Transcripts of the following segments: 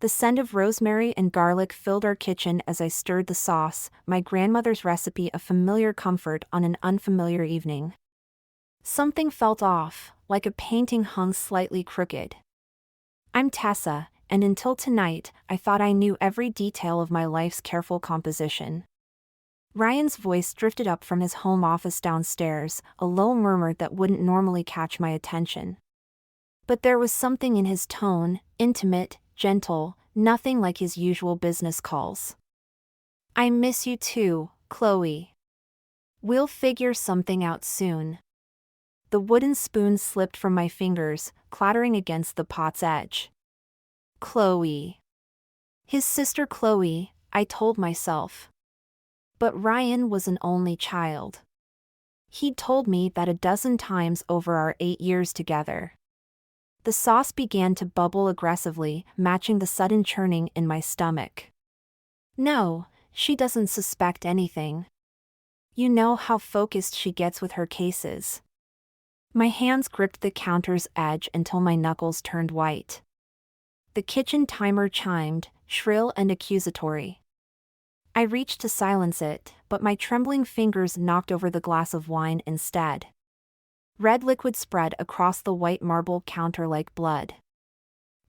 The scent of rosemary and garlic filled our kitchen as I stirred the sauce, my grandmother's recipe of familiar comfort on an unfamiliar evening. Something felt off, like a painting hung slightly crooked. I'm Tessa, and until tonight, I thought I knew every detail of my life's careful composition. Ryan's voice drifted up from his home office downstairs, a low murmur that wouldn't normally catch my attention. But there was something in his tone, intimate, gentle, nothing like his usual business calls. I miss you too, Chloe. We'll figure something out soon. The wooden spoon slipped from my fingers, clattering against the pot's edge. Chloe. His sister Chloe, I told myself. But Ryan was an only child. He'd told me that a dozen times over our 8 years together. The sauce began to bubble aggressively, matching the sudden churning in my stomach. No, she doesn't suspect anything. You know how focused she gets with her cases. My hands gripped the counter's edge until my knuckles turned white. The kitchen timer chimed, shrill and accusatory. I reached to silence it, but my trembling fingers knocked over the glass of wine instead. Red liquid spread across the white marble counter like blood.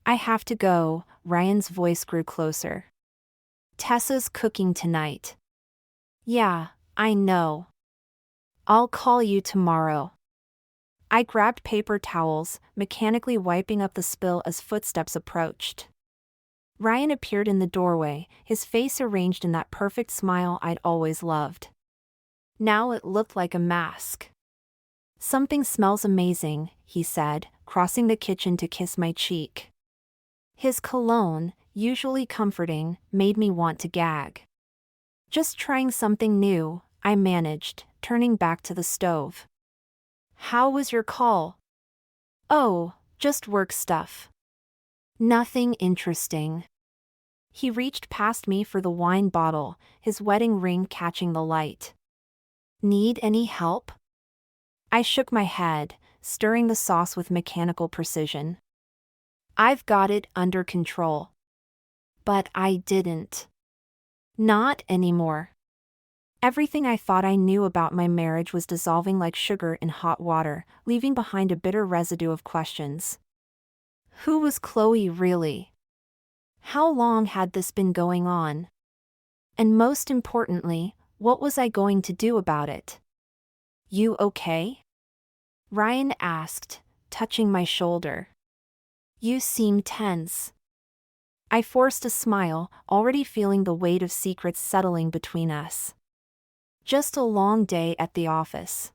I have to go, Ryan's voice grew closer. Tessa's cooking tonight. Yeah, I know. I'll call you tomorrow. I grabbed paper towels, mechanically wiping up the spill as footsteps approached. Ryan appeared in the doorway, his face arranged in that perfect smile I'd always loved. Now it looked like a mask. Something smells amazing, he said, crossing the kitchen to kiss my cheek. His cologne, usually comforting, made me want to gag. Just trying something new, I managed, turning back to the stove. How was your call? Oh, just work stuff. Nothing interesting. He reached past me for the wine bottle, his wedding ring catching the light. Need any help? I shook my head, stirring the sauce with mechanical precision. I've got it under control. But I didn't. Not anymore. Everything I thought I knew about my marriage was dissolving like sugar in hot water, leaving behind a bitter residue of questions. Who was Chloe really? How long had this been going on? And most importantly, what was I going to do about it? You okay? Ryan asked, touching my shoulder. You seem tense. I forced a smile, already feeling the weight of secrets settling between us. Just a long day at the office.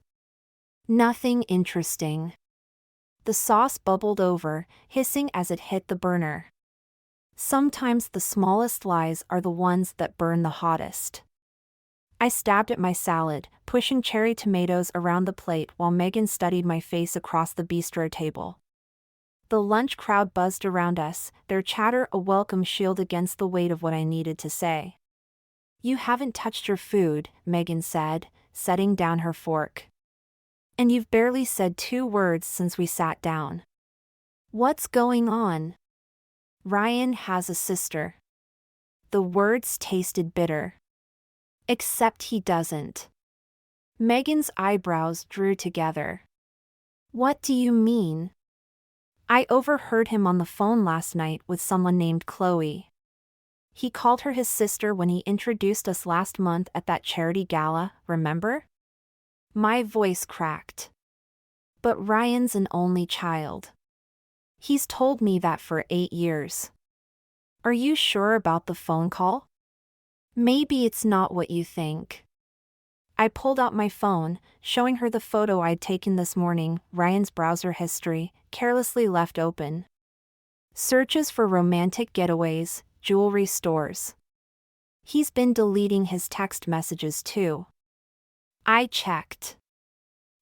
Nothing interesting. The sauce bubbled over, hissing as it hit the burner. Sometimes the smallest lies are the ones that burn the hottest. I stabbed at my salad, pushing cherry tomatoes around the plate while Megan studied my face across the bistro table. The lunch crowd buzzed around us, their chatter a welcome shield against the weight of what I needed to say. You haven't touched your food, Megan said, setting down her fork. And you've barely said 2 words since we sat down. What's going on? Ryan has a sister. The words tasted bitter. Except he doesn't. Megan's eyebrows drew together. What do you mean? I overheard him on the phone last night with someone named Chloe. He called her his sister when he introduced us last month at that charity gala, remember? My voice cracked. But Ryan's an only child. He's told me that for 8 years. Are you sure about the phone call? Maybe it's not what you think. I pulled out my phone, showing her the photo I'd taken this morning, Ryan's browser history, carelessly left open. Searches for romantic getaways, jewelry stores. He's been deleting his text messages too. I checked.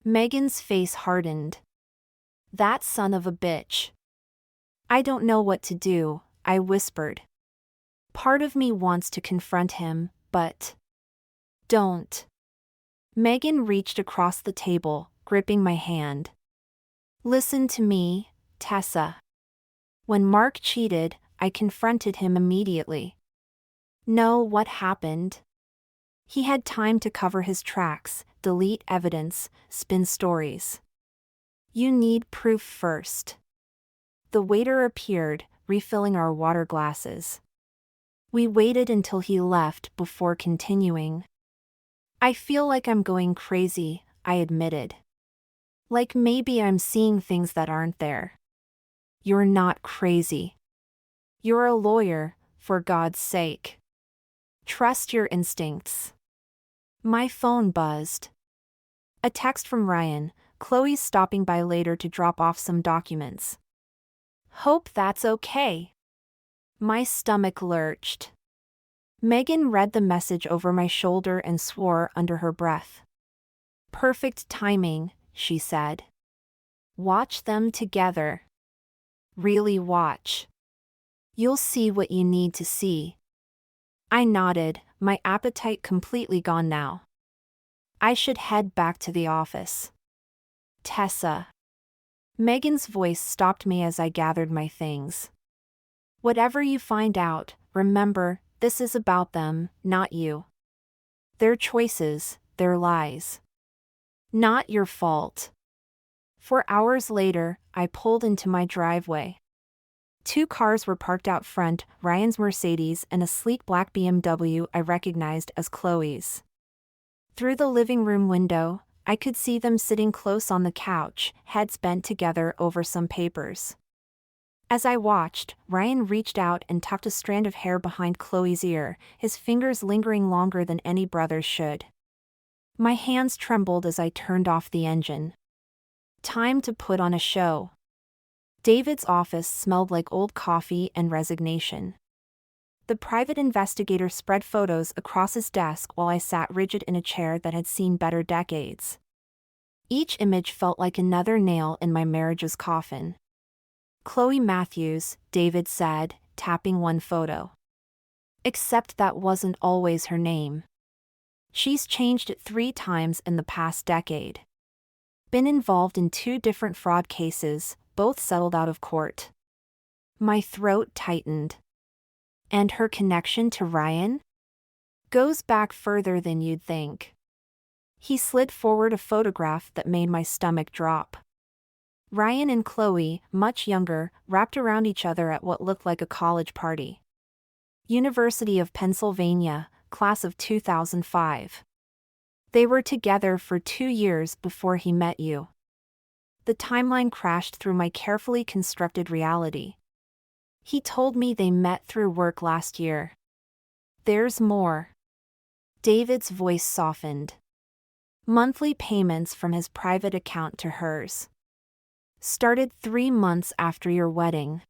Megan's face hardened. That son of a bitch. I don't know what to do, I whispered. Part of me wants to confront him, but... Don't. Megan reached across the table, gripping my hand. Listen to me, Tessa. When Mark cheated, I confronted him immediately. No, what happened? He had time to cover his tracks, delete evidence, spin stories. You need proof first. The waiter appeared, refilling our water glasses. We waited until he left before continuing. I feel like I'm going crazy, I admitted. Like maybe I'm seeing things that aren't there. You're not crazy. You're a lawyer, for God's sake. Trust your instincts. My phone buzzed. A text from Ryan. Chloe's stopping by later to drop off some documents. Hope that's okay. My stomach lurched. Megan read the message over my shoulder and swore under her breath. Perfect timing, she said. Watch them together. Really watch. You'll see what you need to see. I nodded, my appetite completely gone now. I should head back to the office. Tessa. Megan's voice stopped me as I gathered my things. Whatever you find out, remember, this is about them, not you. Their choices, their lies. Not your fault. 4 hours later, I pulled into my driveway. 2 cars were parked out front, Ryan's Mercedes and a sleek black BMW I recognized as Chloe's. Through the living room window, I could see them sitting close on the couch, heads bent together over some papers. As I watched, Ryan reached out and tucked a strand of hair behind Chloe's ear, his fingers lingering longer than any brother's should. My hands trembled as I turned off the engine. Time to put on a show. David's office smelled like old coffee and resignation. The private investigator spread photos across his desk while I sat rigid in a chair that had seen better decades. Each image felt like another nail in my marriage's coffin. Chloe Matthews, David said, tapping one photo. Except that wasn't always her name. She's changed it 3 times in the past decade. Been involved in 2 different fraud cases, both settled out of court. My throat tightened. And her connection to Ryan? Goes back further than you'd think. He slid forward a photograph that made my stomach drop. Ryan and Chloe, much younger, wrapped around each other at what looked like a college party. University of Pennsylvania, class of 2005. They were together for 2 years before he met you. The timeline crashed through my carefully constructed reality. He told me they met through work last year. There's more. David's voice softened. Monthly payments from his private account to hers. Started 3 months after your wedding.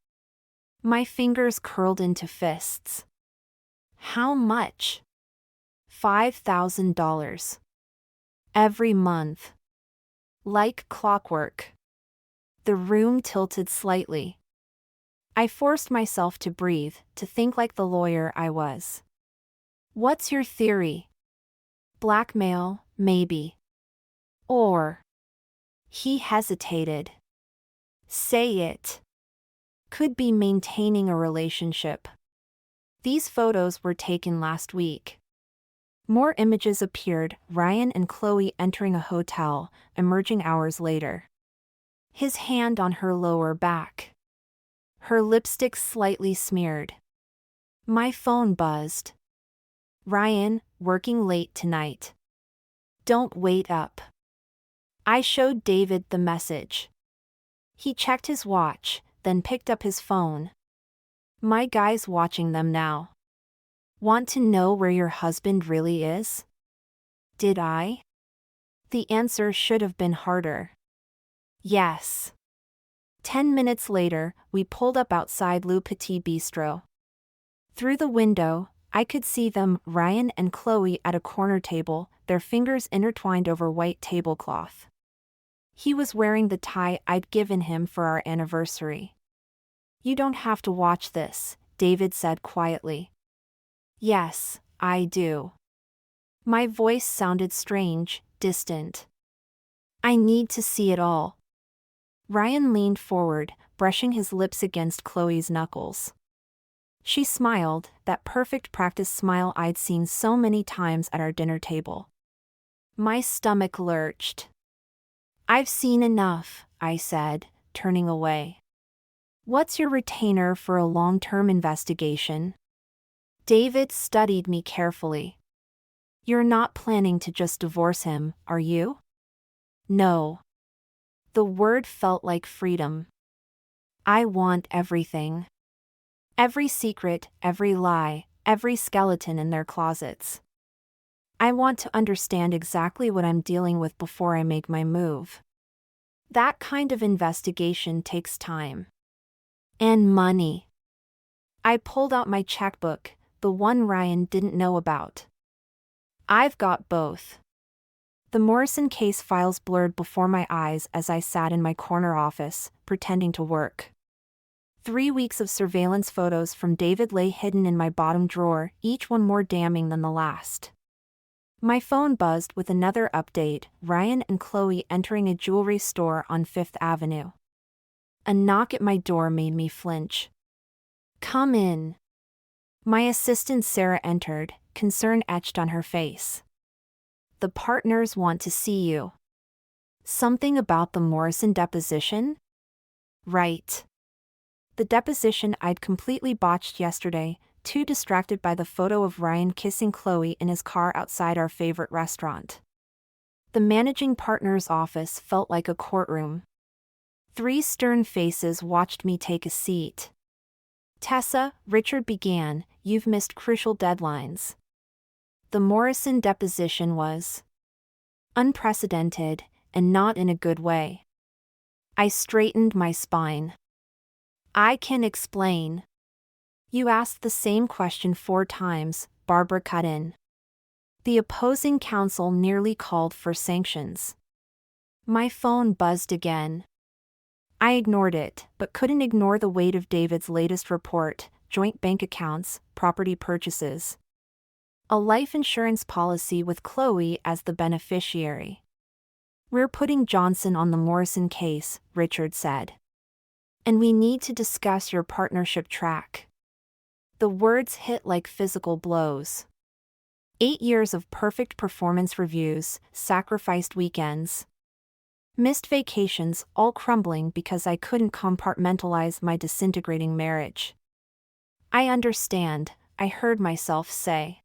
My fingers curled into fists. How much? $5,000. Every month. Like clockwork. The room tilted slightly. I forced myself to breathe, to think like the lawyer I was. What's your theory? Blackmail, maybe. Or. He hesitated. Say it. Could be maintaining a relationship. These photos were taken last week. More images appeared, Ryan and Chloe entering a hotel, emerging hours later. His hand on her lower back. Her lipstick slightly smeared. My phone buzzed. Ryan, working late tonight. Don't wait up. I showed David the message. He checked his watch, then picked up his phone. My guy's watching them now. Want to know where your husband really is? Did I? The answer should have been harder. Yes. 10 minutes later, we pulled up outside Le Petit Bistro. Through the window, I could see them, Ryan and Chloe, at a corner table, their fingers intertwined over white tablecloth. He was wearing the tie I'd given him for our anniversary. You don't have to watch this, David said quietly. Yes, I do. My voice sounded strange, distant. I need to see it all. Ryan leaned forward, brushing his lips against Chloe's knuckles. She smiled, that perfect practice smile I'd seen so many times at our dinner table. My stomach lurched. I've seen enough, I said, turning away. What's your retainer for a long-term investigation? David studied me carefully. You're not planning to just divorce him, are you? No. The word felt like freedom. I want everything. Every secret, every lie, every skeleton in their closets. I want to understand exactly what I'm dealing with before I make my move. That kind of investigation takes time. And money. I pulled out my checkbook, the one Ryan didn't know about. I've got both. The Morrison case files blurred before my eyes as I sat in my corner office, pretending to work. 3 weeks of surveillance photos from David lay hidden in my bottom drawer, each one more damning than the last. My phone buzzed with another update, Ryan and Chloe entering a jewelry store on Fifth Avenue. A knock at my door made me flinch. Come in. My assistant Sarah entered, concern etched on her face. The partners want to see you. Something about the Morrison deposition? Right. The deposition I'd completely botched yesterday, too distracted by the photo of Ryan kissing Chloe in his car outside our favorite restaurant. The managing partner's office felt like a courtroom. 3 stern faces watched me take a seat. Tessa, Richard began, you've missed crucial deadlines. The Morrison deposition was unprecedented, and not in a good way. I straightened my spine. I can explain. You asked the same question 4 times, Barbara cut in. The opposing counsel nearly called for sanctions. My phone buzzed again. I ignored it, but couldn't ignore the weight of David's latest report, joint bank accounts, property purchases. A life insurance policy with Chloe as the beneficiary. We're putting Johnson on the Morrison case, Richard said. And we need to discuss your partnership track. The words hit like physical blows. 8 years of perfect performance reviews, sacrificed weekends. Missed vacations, all crumbling because I couldn't compartmentalize my disintegrating marriage. I understand, I heard myself say.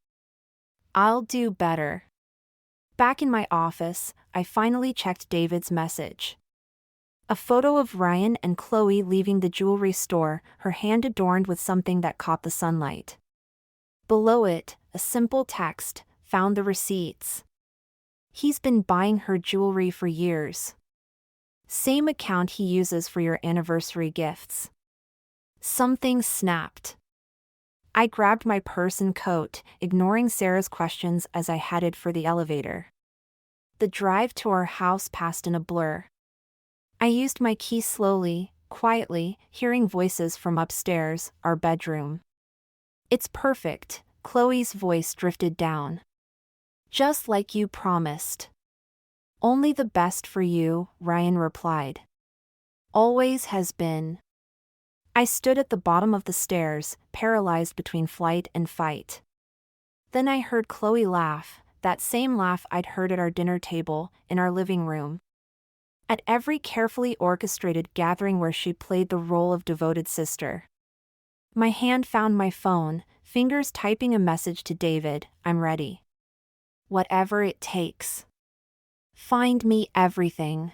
I'll do better. Back in my office, I finally checked David's message. A photo of Ryan and Chloe leaving the jewelry store, her hand adorned with something that caught the sunlight. Below it, a simple text, found the receipts. He's been buying her jewelry for years. Same account he uses for your anniversary gifts. Something snapped. I grabbed my purse and coat, ignoring Sarah's questions as I headed for the elevator. The drive to our house passed in a blur. I used my key slowly, quietly, hearing voices from upstairs, our bedroom. It's perfect, Chloe's voice drifted down. Just like you promised. Only the best for you, Ryan replied. Always has been. I stood at the bottom of the stairs, paralyzed between flight and fight. Then I heard Chloe laugh, that same laugh I'd heard at our dinner table, in our living room. At every carefully orchestrated gathering where she played the role of devoted sister. My hand found my phone, fingers typing a message to David, I'm ready. Whatever it takes. Find me everything.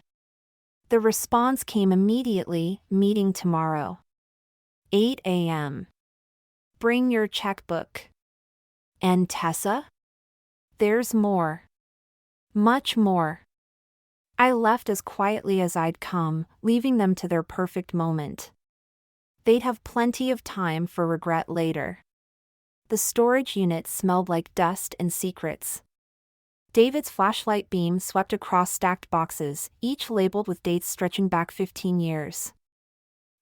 The response came immediately, meeting tomorrow. 8 a.m. Bring your checkbook. And Tessa? There's more. Much more. I left as quietly as I'd come, leaving them to their perfect moment. They'd have plenty of time for regret later. The storage unit smelled like dust and secrets. David's flashlight beam swept across stacked boxes, each labeled with dates stretching back 15 years.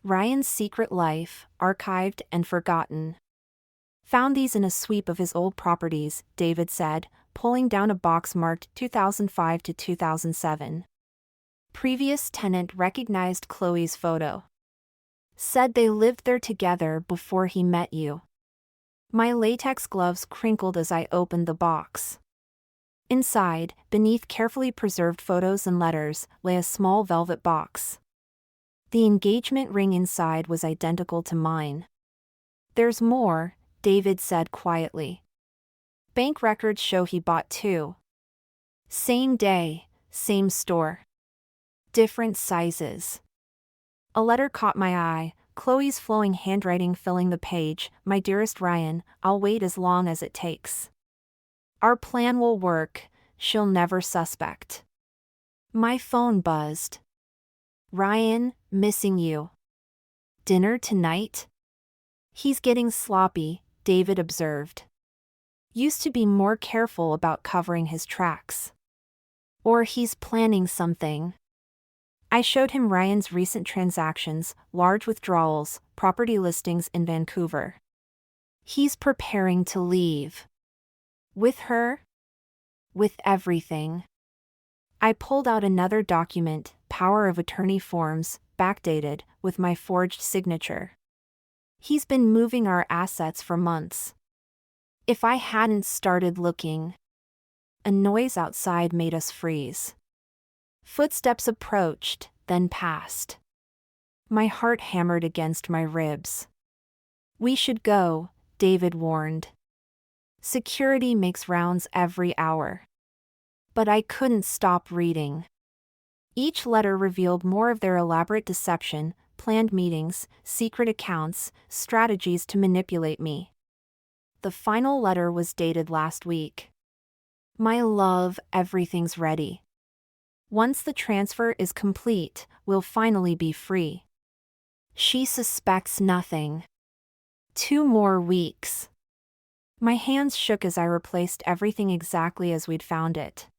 Ryan's secret life, archived and forgotten. Found these in a sweep of his old properties, David said, pulling down a box marked 2005 to 2007. Previous tenant recognized Chloe's photo. Said they lived there together before he met you. My latex gloves crinkled as I opened the box. Inside, beneath carefully preserved photos and letters, lay a small velvet box. The engagement ring inside was identical to mine. "There's more," David said quietly. "Bank records show he bought two. Same day, same store. Different sizes." A letter caught my eye, Chloe's flowing handwriting filling the page. "My dearest Ryan, I'll wait as long as it takes. Our plan will work, she'll never suspect." My phone buzzed. "Ryan, missing you. Dinner tonight?" "He's getting sloppy," David observed. "Used to be more careful about covering his tracks. Or he's planning something." I showed him Ryan's recent transactions, large withdrawals, property listings in Vancouver. "He's preparing to leave." "With her?" "With everything." I pulled out another document, power of attorney forms, backdated, with my forged signature. "He's been moving our assets for months. If I hadn't started looking." A noise outside made us freeze. Footsteps approached, then passed. My heart hammered against my ribs. "We should go," David warned. "Security makes rounds every hour." But I couldn't stop reading. Each letter revealed more of their elaborate deception, planned meetings, secret accounts, strategies to manipulate me. The final letter was dated last week. "My love, everything's ready. Once the transfer is complete, we'll finally be free. She suspects nothing. 2 more weeks." My hands shook as I replaced everything exactly as we'd found it.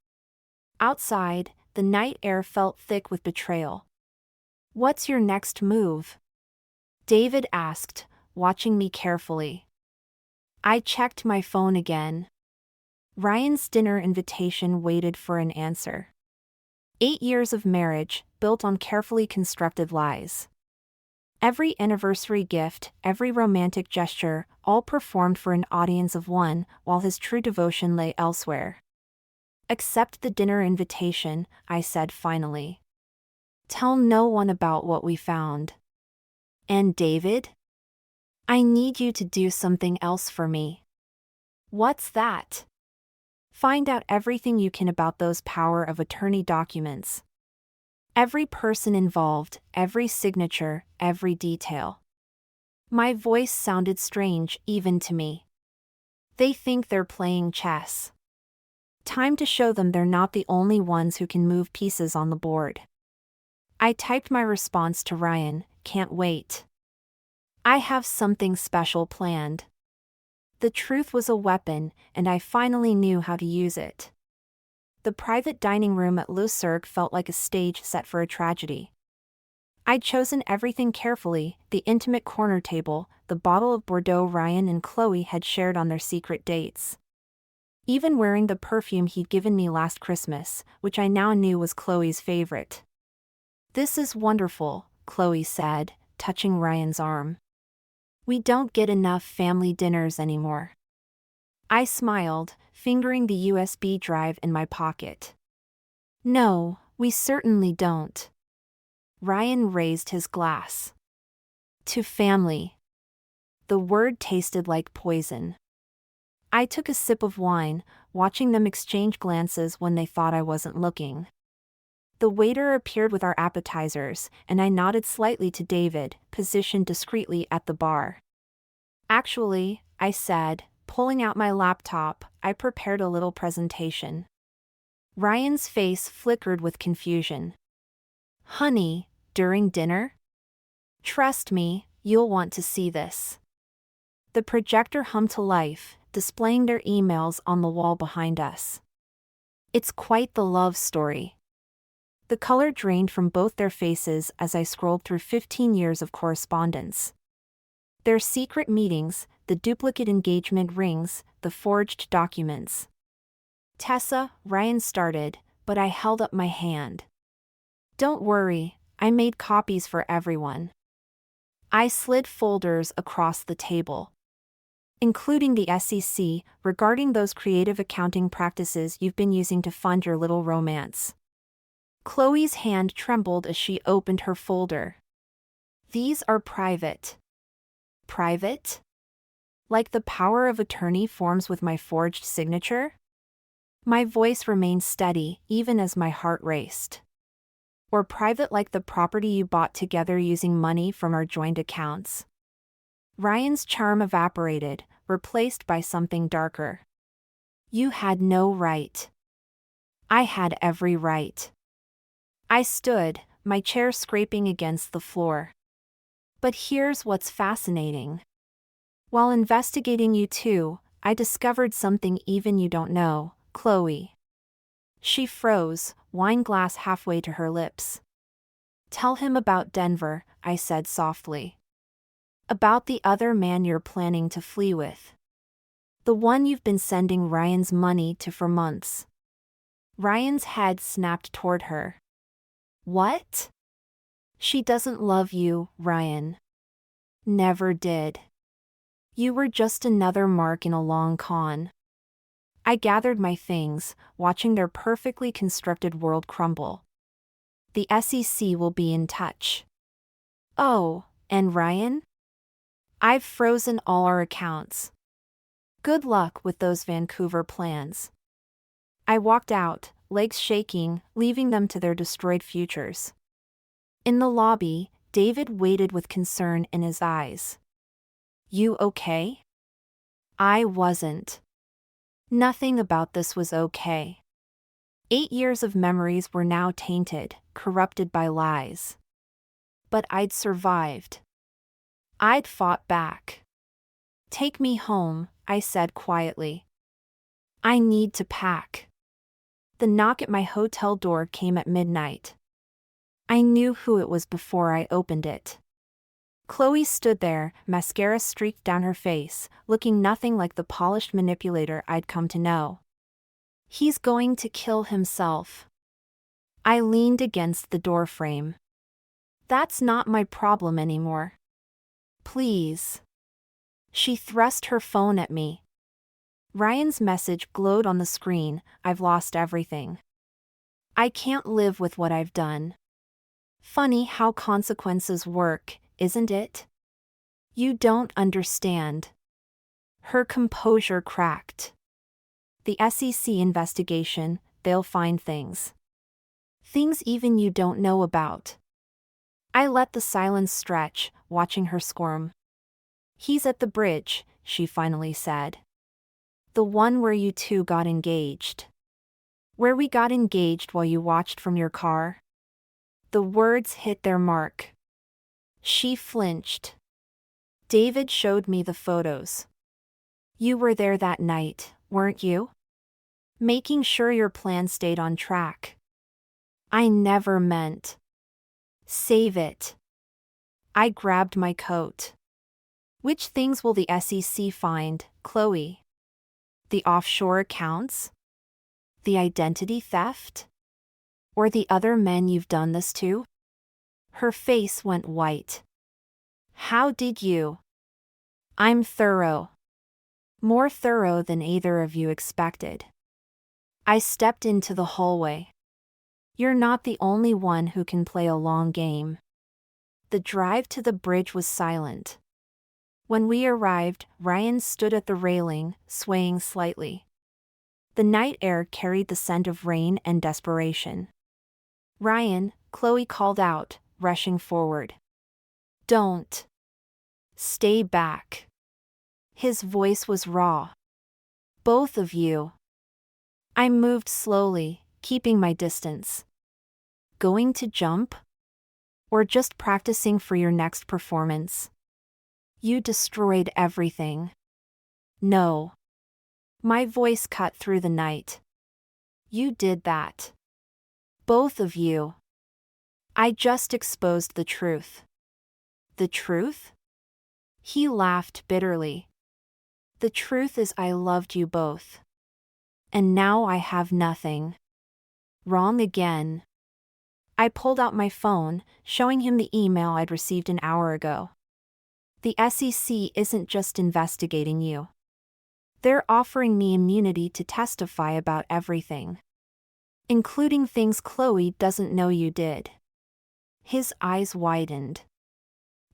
Outside, the night air felt thick with betrayal. "What's your next move?" David asked, watching me carefully. I checked my phone again. Ryan's dinner invitation waited for an answer. 8 years of marriage, built on carefully constructed lies. Every anniversary gift, every romantic gesture, all performed for an audience of one, while his true devotion lay elsewhere. "Accept the dinner invitation," I said finally. "Tell no one about what we found." "And David? I need you to do something else for me." "What's that?" "Find out everything you can about those power of attorney documents. Every person involved, every signature, every detail." My voice sounded strange, even to me. "They think they're playing chess. Time to show them they're not the only ones who can move pieces on the board." I typed my response to Ryan, "Can't wait. I have something special planned." The truth was a weapon, and I finally knew how to use it. The private dining room at Le Cirque felt like a stage set for a tragedy. I'd chosen everything carefully: the intimate corner table, the bottle of Bordeaux Ryan and Chloe had shared on their secret dates. Even wearing the perfume he'd given me last Christmas, which I now knew was Chloe's favorite. "This is wonderful," Chloe said, touching Ryan's arm. "We don't get enough family dinners anymore." I smiled, fingering the USB drive in my pocket. "No, we certainly don't." Ryan raised his glass. "To family." The word tasted like poison. I took a sip of wine, watching them exchange glances when they thought I wasn't looking. The waiter appeared with our appetizers, and I nodded slightly to David, positioned discreetly at the bar. "Actually," I said, pulling out my laptop, "I prepared a little presentation." Ryan's face flickered with confusion. "Honey, during dinner? Trust me, you'll want to see this." The projector hummed to life, displaying their emails on the wall behind us. It's quite the love story. The color drained from both their faces as I scrolled through 15 years of correspondence. Their secret meetings, the duplicate engagement rings, the forged documents. "Tessa," Ryan started, but I held up my hand. "Don't worry, I made copies for everyone." I slid folders across the table. including the SEC, regarding those creative accounting practices you've been using to fund your little romance. Chloe's hand trembled as she opened her folder. These are private. Private? Like the power of attorney forms with my forged signature? My voice remained steady, even as my heart raced. Or private like the property you bought together using money from our joint accounts? Ryan's charm evaporated, replaced by something darker. You had no right. I had every right. I stood, my chair scraping against the floor. But here's what's fascinating. While investigating you two, I discovered something even you don't know, Chloe. She froze, wine glass halfway to her lips. Tell him about Denver, I said softly. About the other man you're planning to flee with. The one you've been sending Ryan's money to for months. Ryan's head snapped toward her. What? She doesn't love you, Ryan. Never did. You were just another mark in a long con. I gathered my things, watching their perfectly constructed world crumble. The SEC will be in touch. Oh, and Ryan? I've frozen all our accounts. Good luck with those Vancouver plans. I walked out, legs shaking, leaving them to their destroyed futures. In the lobby, David waited with concern in his eyes. You okay? I wasn't. Nothing about this was okay. 8 years of memories were now tainted, corrupted by lies. But I'd survived. I'd fought back. Take me home, I said quietly. I need to pack. The knock at my hotel door came at midnight. I knew who it was before I opened it. Chloe stood there, mascara streaked down her face, looking nothing like the polished manipulator I'd come to know. He's going to kill himself. I leaned against the doorframe. That's not my problem anymore. Please. She thrust her phone at me. Ryan's message glowed on the screen, I've lost everything. I can't live with what I've done. Funny how consequences work, isn't it? You don't understand. Her composure cracked. The SEC investigation, they'll find things. Things even you don't know about. I let the silence stretch, watching her squirm. He's at the bridge, she finally said. The one where you two got engaged. Where we got engaged while you watched from your car. The words hit their mark. She flinched. David showed me the photos. You were there that night, weren't you? Making sure your plan stayed on track. I never meant. Save it. I grabbed my coat. Which things will the SEC find, Chloe? The offshore accounts? The identity theft? Or the other men you've done this to? Her face went white. How did you? I'm thorough. More thorough than either of you expected. I stepped into the hallway. You're not the only one who can play a long game. The drive to the bridge was silent. When we arrived, Ryan stood at the railing, swaying slightly. The night air carried the scent of rain and desperation. Ryan, Chloe called out, rushing forward. Don't. Stay back. His voice was raw. Both of you. I moved slowly, keeping my distance. Going to jump? Or just practicing for your next performance? You destroyed everything. No. My voice cut through the night. You did that. Both of you. I just exposed the truth. The truth? He laughed bitterly. The truth is I loved you both. And now I have nothing. Wrong again. I pulled out my phone, showing him the email I'd received an hour ago. The SEC isn't just investigating you. They're offering me immunity to testify about everything. Including things Chloe doesn't know you did. His eyes widened.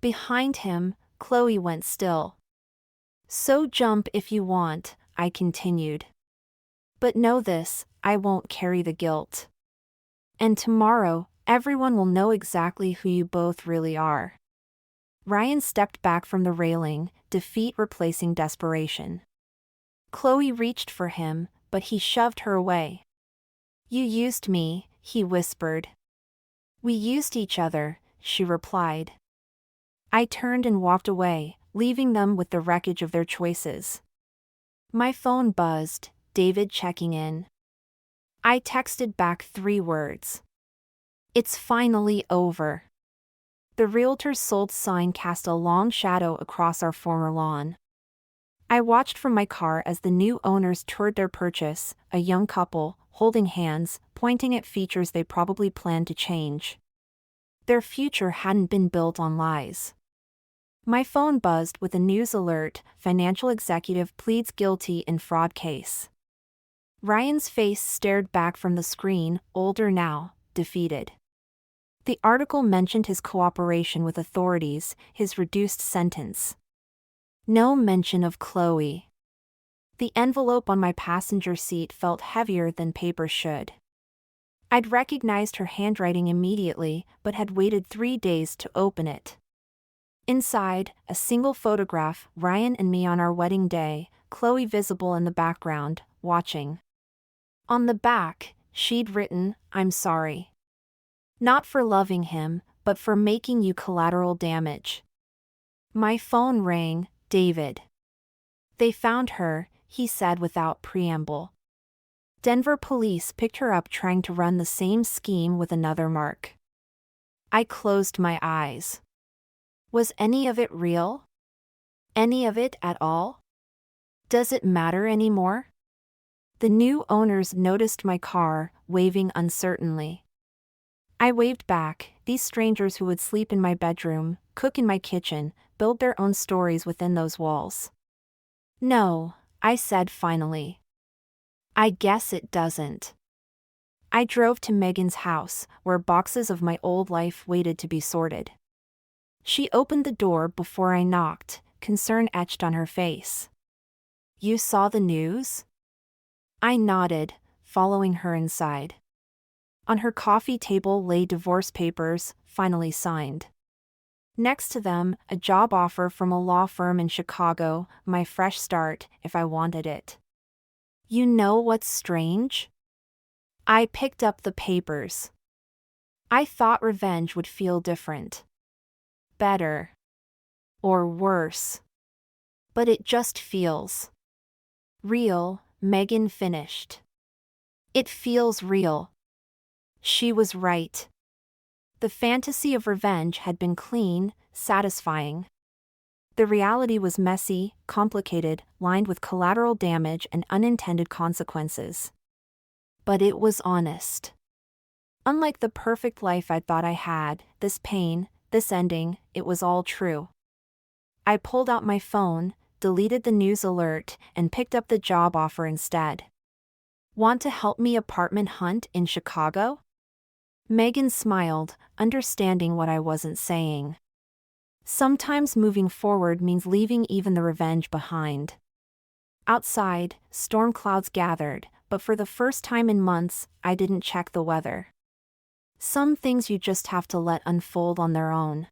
Behind him, Chloe went still. So jump if you want, I continued. But know this, I won't carry the guilt. And tomorrow, everyone will know exactly who you both really are. Ryan stepped back from the railing, defeat replacing desperation. Chloe reached for him, but he shoved her away. You used me, he whispered. We used each other, she replied. I turned and walked away, leaving them with the wreckage of their choices. My phone buzzed, David checking in. I texted back 3 words. It's finally over. The realtor's sold sign cast a long shadow across our former lawn. I watched from my car as the new owners toured their purchase, a young couple, holding hands, pointing at features they probably planned to change. Their future hadn't been built on lies. My phone buzzed with a news alert: financial executive pleads guilty in fraud case. Ryan's face stared back from the screen, older now, defeated. The article mentioned his cooperation with authorities, his reduced sentence. No mention of Chloe. The envelope on my passenger seat felt heavier than paper should. I'd recognized her handwriting immediately, but had waited 3 days to open it. Inside, a single photograph, Ryan and me on our wedding day, Chloe visible in the background, watching. On the back, she'd written, I'm sorry. Not for loving him, but for making you collateral damage. My phone rang, David. They found her, he said without preamble. Denver police picked her up trying to run the same scheme with another mark. I closed my eyes. Was any of it real? Any of it at all? Does it matter anymore? The new owners noticed my car, waving uncertainly. I waved back. These strangers who would sleep in my bedroom, cook in my kitchen, build their own stories within those walls. No, I said finally. I guess it doesn't. I drove to Megan's house, where boxes of my old life waited to be sorted. She opened the door before I knocked, concern etched on her face. You saw the news? I nodded, following her inside. On her coffee table lay divorce papers, finally signed. Next to them, a job offer from a law firm in Chicago, my fresh start, if I wanted it. You know what's strange? I picked up the papers. I thought revenge would feel different. Better. Or worse. But it just feels real, Megan finished. It feels real. She was right. The fantasy of revenge had been clean, satisfying. The reality was messy, complicated, lined with collateral damage and unintended consequences. But it was honest. Unlike the perfect life I thought I had, this pain, this ending, it was all true. I pulled out my phone, deleted the news alert, and picked up the job offer instead. Want to help me apartment hunt in Chicago? Megan smiled, understanding what I wasn't saying. Sometimes moving forward means leaving even the revenge behind. Outside, storm clouds gathered, but for the first time in months, I didn't check the weather. Some things you just have to let unfold on their own.